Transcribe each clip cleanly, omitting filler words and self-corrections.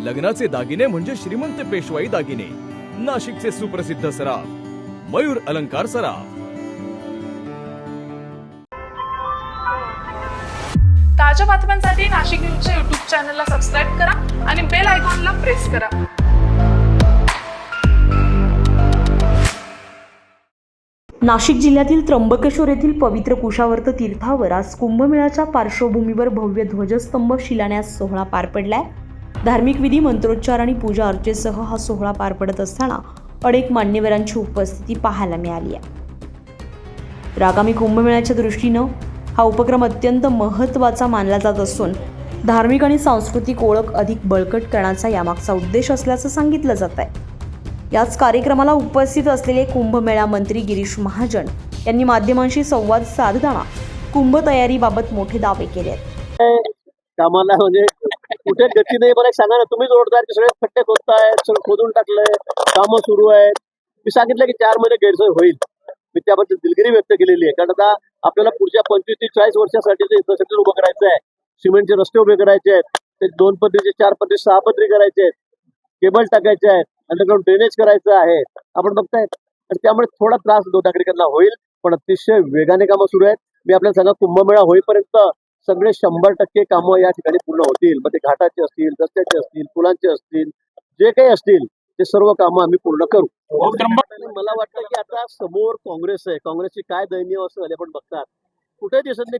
लग्नाचे दागिने म्हणजे श्रीमंत पेशवाई दागिने. नाशिकचे सुप्रसिद्ध सराफ मयूर अलंकार सराफ. ताज्या बातम्यांसाठी नाशिक न्यूजच्या YouTube चॅनलला सबस्क्राईब करा आणि बेल आयकॉनला प्रेस करा. नाशिक जिल्ह्यातील त्र्यंबकेश्वर येथील पवित्र कुशावर्त तीर्थावर आज कुंभमेळ्याच्या पार्श्वभूमीवर भव्य ध्वजस्तंभ शिलान्यास सोहळा पार पडलाय. धार्मिक विधी, मंत्रोच्चार आणि पूजा अर्चेसह हा सोहळा पार पडत असताना अनेक मान्यवरांची उपस्थिती पाहायला मिळाली आहे. तर आगामी कुंभमेळ्याच्या दृष्टीनं हा उपक्रम अत्यंत महत्त्वाचा मानला जात असून धार्मिक आणि सांस्कृतिक ओळख अधिक बळकट करण्याचा यामागचा उद्देश असल्याचं सांगितलं जात आहे. याच कार्यक्रमाला उपस्थित असलेले कुंभमेळा मंत्री गिरीश महाजन यांनी माध्यमांशी संवाद साधताना कुंभ तयारीबाबत मोठे दावे केले आहेत. कामाला म्हणजे कुठे गती नाही. मला सांगा ना, तुम्ही जोडदार सगळे खड्डे खोदतायत, सगळं खोदून टाकलंय, कामं सुरू आहेत. मी सांगितलं की 4 महिने गैरसोय होईल. मी त्याबद्दल दिलगिरी व्यक्त केलेली आहे. कारण आता आपल्याला पुढच्या 25 ते 40 वर्षासाठी इन्फ्रास्ट्रक्चर उभं करायचं आहे. सिमेंटचे रस्ते उभे करायचे आहेत, ते 2 पदरीचे 4 पदरी 6 पदरी करायचे आहेत, केबल टाकायचे आहेत, अंडरग्राऊंड ड्रेनेज करायचं आहे. आपण बघताय, आणि त्यामुळे थोडा त्रास नागरिकांना होईल, पण अतिशय वेगाने कामं सुरू आहेत. मी आपल्याला सांगा, कुंभमेळा होईपर्यंत सगळे 100% कामं या ठिकाणी पूर्ण होतील. मग ते घाटाचे असतील, रस्त्याचे असतील, पुलांचे असतील, जे काही असतील ते सर्व कामं आम्ही पूर्ण करू. मला वाटतं की आता समोर काँग्रेस आहे. काँग्रेसची काय दयनीय अवस्था झाली आपण बघतात. कुठे दिसत नाही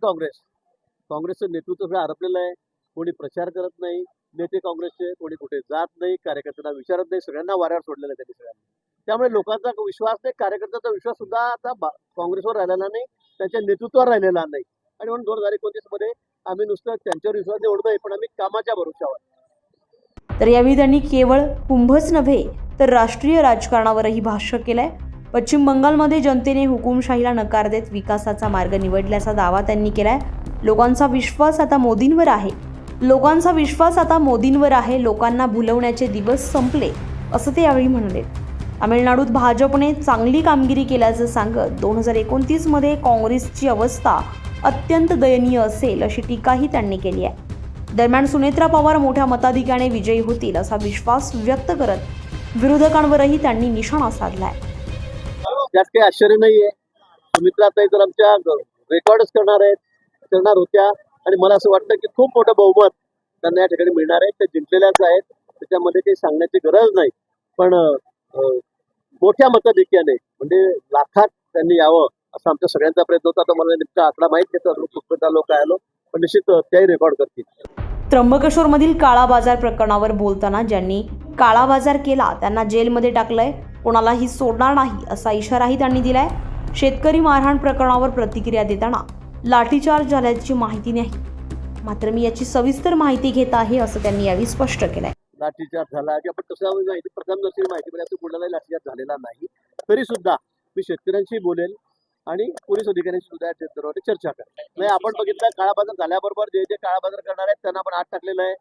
काँग्रेसचं नेतृत्व सगळं हरपलेलं आहे. कोणी प्रचार करत नाही, नेते काँग्रेसचे कोणी कुठे जात नाही, कार्यकर्त्यांना विचारत नाही, सगळ्यांना वाऱ्यावर सोडलेलं आहे त्यांनी सगळ्यांना. त्यामुळे लोकांचा विश्वास नाही, कार्यकर्त्यांचा विश्वास सुद्धा आता काँग्रेसवर राहिलेला नाही, त्यांच्या नेतृत्वावर राहिलेला नाही. आणि म्हणून 2029 मध्ये आम्ही नुसतं त्यांच्यावर विश्वास निवडत नाही, पण आम्ही कामाच्या भरोशावर. तर यावेळी त्यांनी केवळ कुंभच नव्हे तर राष्ट्रीय राजकारणावरही भाष्य केलंय. पश्चिम बंगालमध्ये जनतेने हुकुमशाहीला नकार देत विकासाचा मार्ग निवडल्याचा दावा त्यांनी केलाय. लोकांचा विश्वास आता मोदींवर आहे. लोकांना भुलवण्याचे दिवस संपले, असं ते यावेळी म्हणाले. तामिळनाडूत भाजपने चांगली कामगिरी केल्याचं सांगत 2029 मध्ये काँग्रेसची अवस्था अत्यंत दयनीय असेल अशी टीकाही त्यांनी केली आहे. दरम्यान सुनेत्रा पवार मोठ्या मताधिक्याने विजयी होतील असा विश्वास व्यक्त करत विरोधकांवरही त्यांनी निशाणा साधलाय. त्यात काही आश्चर्य नाहीये. सुमित्राताई तर आमच्या रेकॉर्डच करणार होत्या, आणि मला असं वाटतं की खूप मोठं बहुमत त्यांना या ठिकाणी मिळणार आहे. ते जिंकलेल्याच आहेत, त्याच्यामध्ये काही सांगण्याची गरज नाही. पण मोठ्या मताधिक्याने म्हणजे लाखात त्यांनी यावं असं आमच्या सगळ्यांचा प्रयत्न होता. आता मला नेमका आकडा माहित नाही, खूप लोक आलो, पण निश्चित त्याही रेकॉर्ड करतील. त्र्यंबकेश्वरमधील काळा बाजार प्रकरणावर बोलताना ज्यांनी काळा बाजार केला त्यांना जेलमध्ये टाकलंय, कोणालाही सोडणार नाही असा इशाराही त्यांनी दिलाय. शेतकरी मारहाण प्रकरणावर प्रतिक्रिया देताना लाठीचार्ज झाल्याची माहिती नाही, मात्र मी याची सविस्तर माहिती घेत आहे असं त्यांनी यावेळी स्पष्ट केलंय. लाठीचार्ज झाला की आपण तसं माहिती प्रथमदर्शी माहिती मिळाली, असं कुणालाही लाठीचार्ज झालेला नाही. तरी सुद्धा मी शेतकऱ्यांशी बोलेल आणि पोलीस अधिकाऱ्यांशी सुद्धा या चर्चा करेल. नाही, आपण बघितलं काळा बाजार झाल्याबरोबर जे काळा बाजार करणार आहेत त्यांना आपण आत टाकलेलं आहे.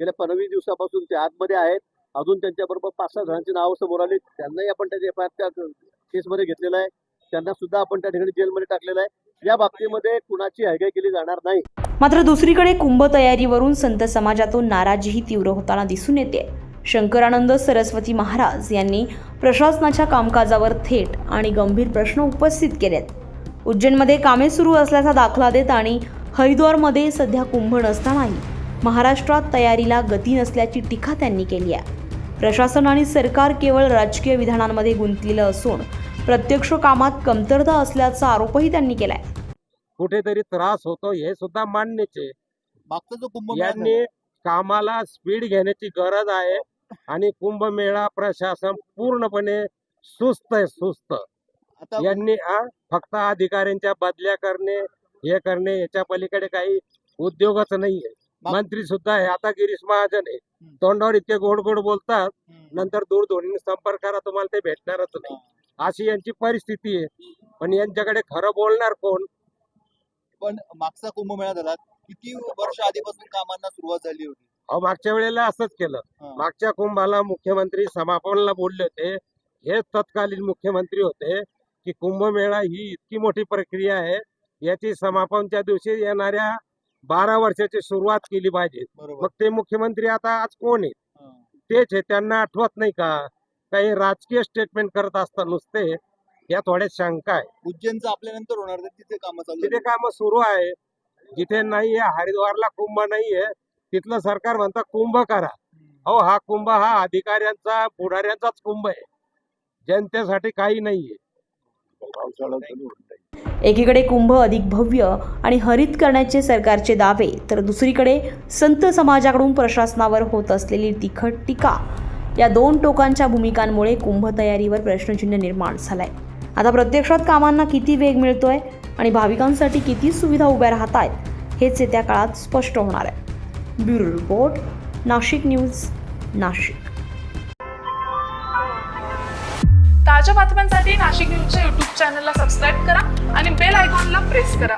गेल्या 15-20 दिवसापासून ते आतमध्ये आहेत. अजून त्यांच्याबरोबर 5-6 जणांची नावं समोर आली, त्यांनाही आपण त्याच्या FIR त्या केसमध्ये घेतलेलं आहे. त्यांना सुद्धा आपण त्या ठिकाणी जेलमध्ये टाकलेलं आहे. या बाबतीमध्ये कुणाची हयगय केली जाणार नाही. मात्र दुसरीकडे कुंभ तयारीवरून संत समाजातून नाराजीही तीव्र होताना दिसून येते. शंकरानंद सरस्वती महाराज यांनी प्रशासनाच्या कामकाजावर थेट आणि गंभीर प्रश्न उपस्थित केलेत. उज्जैनमध्ये कामे सुरू असल्याचा दाखला देत आणि हरिद्वारमध्ये सध्या कुंभ नसतानाही महाराष्ट्रात तयारीला गती नसल्याची टीका त्यांनी केली आहे. प्रशासन आणि सरकार केवळ राजकीय विधानांमध्ये गुंतलेलं असून प्रत्यक्ष कामात कमतरता असल्याचा आरोपही त्यांनी केलाय. कुठेतरी त्रास होतो हे सुद्धा मान्यच आहे. मागचा जो कुंभ यांनी कामाला स्पीड घेण्याची गरज आहे, आणि कुंभमेळा प्रशासन पूर्णपणे सुस्त. यांनी फक्त अधिकाऱ्यांच्या बदल्या करणे, हे करणे, याच्या पलीकडे काही उद्योगच नाहीये. मंत्री सुद्धा आहे, आता गिरीश महाजन आहे, तोंडावर इतके गोड गोड बोलतात, नंतर दूरध्वनीने संपर्क करा तुम्हाला ते भेटणारच नाही, अशी यांची परिस्थिती आहे. पण यांच्याकडे खरं बोलणार कोण? पण मागचा कुंभमेळा झाला, किती वर्ष आधीपासून कामांना सुरुवात झाली होती? मागच्या वेळेला असंच केलं. मागच्या कुंभाला मुख्यमंत्री समापनाला बोलले होते, हे तत्कालीन मुख्यमंत्री होते, की कुंभमेळा ही इतकी मोठी प्रक्रिया आहे, याची समापनच्या दिवशी येणाऱ्या 12 वर्षाची सुरुवात केली पाहिजे. मग ते मुख्यमंत्री आता आज कोण आहे? तेच आहे, त्यांना आठवत नाही का काही राजकीय स्टेटमेंट करत असतात नुसते, या थोड्या शंका आहे. उज्जैनचं आपल्यानंतर होणार तर तिथे कामं चालू तिथे कामं सुरू आहे, जिथे नाहीये, हरिद्वारला कुंभ नाहीये, तिथलं सरकार म्हणतं कुंभ करा. अहो, हा कुंभ हा अधिकाऱ्यांचा पुढाऱ्यांचाच कुंभ आहे, जनतेसाठी काही नाहीये. एकीकडे कुंभ अधिक भव्य आणि हरित करण्याचे सरकारचे दावे, तर दुसरीकडे संत समाजाकडून प्रशासनावर होत असलेली तिखट टीका, या दोन टोकांच्या भूमिकांमुळे कुंभ तयारीवर प्रश्नचिन्ह निर्माण झालंय. आता प्रत्यक्षात कामांना किती वेग मिळतोय आणि भाविकांसाठी किती सुविधा उभ्या राहत आहेत हेच येत्या काळात स्पष्ट होणार आहे. Bureau report, Nashik news, Nashik. ताज्या बातम्यांसाठी नाशिक न्यूजच्या यूट्यूब चॅनलला सबस्क्राईब करा आणि बेल आयकॉनला प्रेस करा.